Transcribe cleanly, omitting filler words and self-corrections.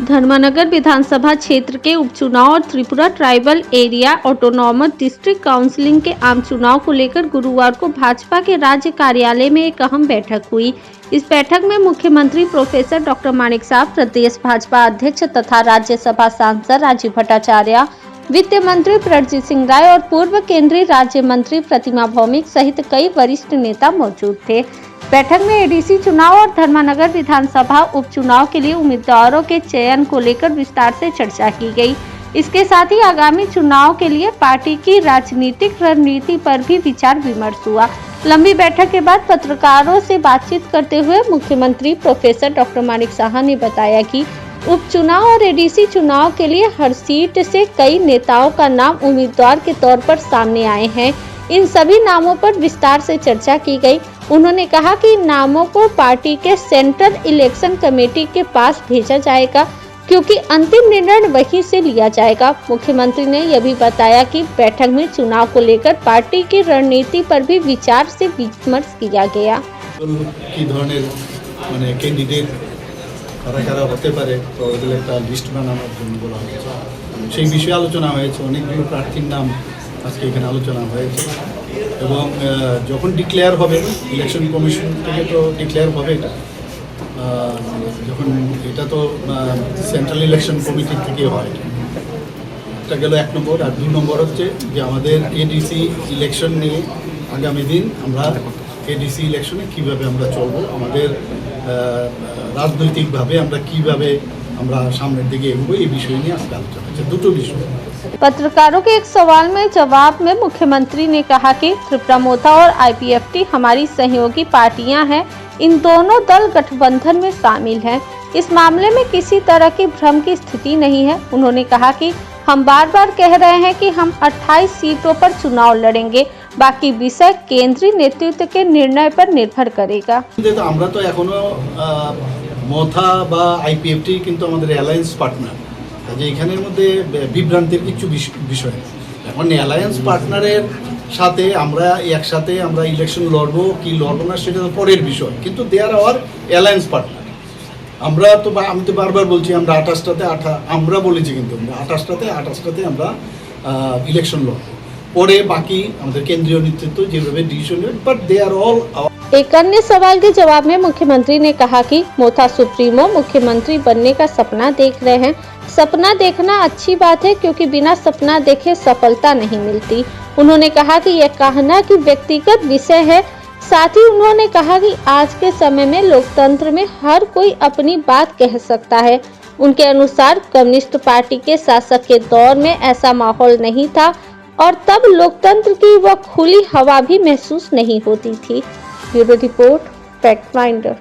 धर्मनगर विधानसभा क्षेत्र के उपचुनाव और Tripura tribal area autonomous district counselling के आम चुनाव को लेकर गुरुवार को भाजपा के राज्य कार्यालय में एक अहम बैठक हुई। इस बैठक में मुख्यमंत्री प्रोफेसर डॉक्टर माणिक साह, प्रदेश भाजपा अध्यक्ष तथा राज्यसभा सांसद राजीव भट्टाचार्य, वित्त मंत्री प्रदीप सिंह राय और पूर्व केंद्रीय राज्य मंत्री प्रतिमा भौमिक सहित कई वरिष्ठ नेता मौजूद थे। बैठक में एडीसी चुनाव और धर्मनगर विधानसभा उपचुनाव के लिए उम्मीदवारों के चयन को लेकर विस्तार से चर्चा की गई। इसके साथ ही आगामी चुनाव के लिए पार्टी की राजनीतिक रणनीति पर भी विचार विमर्श हुआ। लंबी बैठक के बाद पत्रकारों से बातचीत करते हुए मुख्यमंत्री प्रोफेसर डॉक्टर माणिक साह ने बताया कि उपचुनाव और एडीसी चुनाव के लिए हर सीट से कई नेताओं का नाम उम्मीदवार के तौर पर सामने आए हैं। इन सभी नामों पर विस्तार से चर्चा की गई। उन्होंने कहा कि इन नामों को पार्टी के सेंट्रल इलेक्शन कमेटी के पास भेजा जाएगा, क्योंकि अंतिम निर्णय वहीं से लिया जाएगा। मुख्यमंत्री ने यह भी बताया कि बैठक में चुनाव को लेकर पार्टी की रणनीति पर भी विचार से विमर्श किया गया। কারা কারা হতে পারে তো ওদের একটা লিস্ট বানানোর জন্য বলা হয়েছে। সেই বিষয়ে আলোচনা হয়েছে, অনেকগুলো প্রার্থীর নাম আজকে এখানে আলোচনা হয়েছে এবং যখন ডিক্লেয়ার হবে ইলেকশন কমিশন থেকে তো ডিক্লেয়ার হবে এটা, যখন এটা তো সেন্ট্রাল ইলেকশন কমিটি থেকে হয়। এটা গেল 1 নম্বর। আর 2 নম্বর হচ্ছে যে আমাদের এডিসি ইলেকশন নিয়ে আগামী দিন আমরা এডিসি ইলেকশনে কীভাবে আমরা চলবো, আমাদের রাজনৈতিকভাবে আমরা কিভাবে আমরা সামনের দিকে এগোবো এই বিষয় নিয়ে আজকে আলোচনা হচ্ছে। দুটো বিষয়। पत्रकारों के एक सवाल में जवाब में मुख्यमंत्री ने कहा कि त्रिपुरा मोथा और आईपीएफटी हमारी सहयोगी पार्टियां हैं। इन दोनों दल गठबंधन में शामिल हैं। इस मामले में किसी तरह की भ्रम की स्थिति नहीं है। उन्होंने कहा कि हम बार बार कह रहे हैं कि हम 28 सीटों पर चुनाव लड़ेंगे, बाकी विषय केंद्रीय नेतृत्व के निर्णय पर निर्भर करेगा। আমরা তো এখনো মোথা বা আইপিএফটি কিন্তু আমাদের অ্যালায়েন্স পার্টনার, যে এখানের মধ্যে বিভ্রান্তির কিছু বিষয়। এখন অ্যালায়েন্স পার্টনারের সাথে আমরা একসাথে আমরা ইলেকশন লড়বো কি লড়বো না সেটা তো পরের বিষয়, কিন্তু দে আর আওয়ার অ্যালায়েন্স পার্টনার। আমরা তো আমি তো বারবার বলছি আমরা 28টাতে আমরা বলেছি, কিন্তু 28টাতে আমরা ইলেকশন লড়বো, পরে বাকি আমাদের কেন্দ্রীয় নেতৃত্ব যেভাবে ডিসিশন নেবে, বাট দে আর অল। एक अन्य सवाल के जवाब में मुख्यमंत्री ने कहा कि मोथा सुप्रीमो मुख्यमंत्री बनने का सपना देख रहे हैं। सपना देखना अच्छी बात है, क्योंकि बिना सपना देखे सफलता नहीं मिलती। उन्होंने कहा कि यह कहना कि व्यक्तिगत विषय है। साथ ही उन्होंने कहा कि आज के समय में लोकतंत्र में हर कोई अपनी बात कह सकता है। उनके अनुसार कम्युनिस्ट पार्टी के शासक के दौर में ऐसा माहौल नहीं था और तब लोकतंत्र की वह खुली हवा भी महसूस नहीं होती थी। Bureau report, fact finder.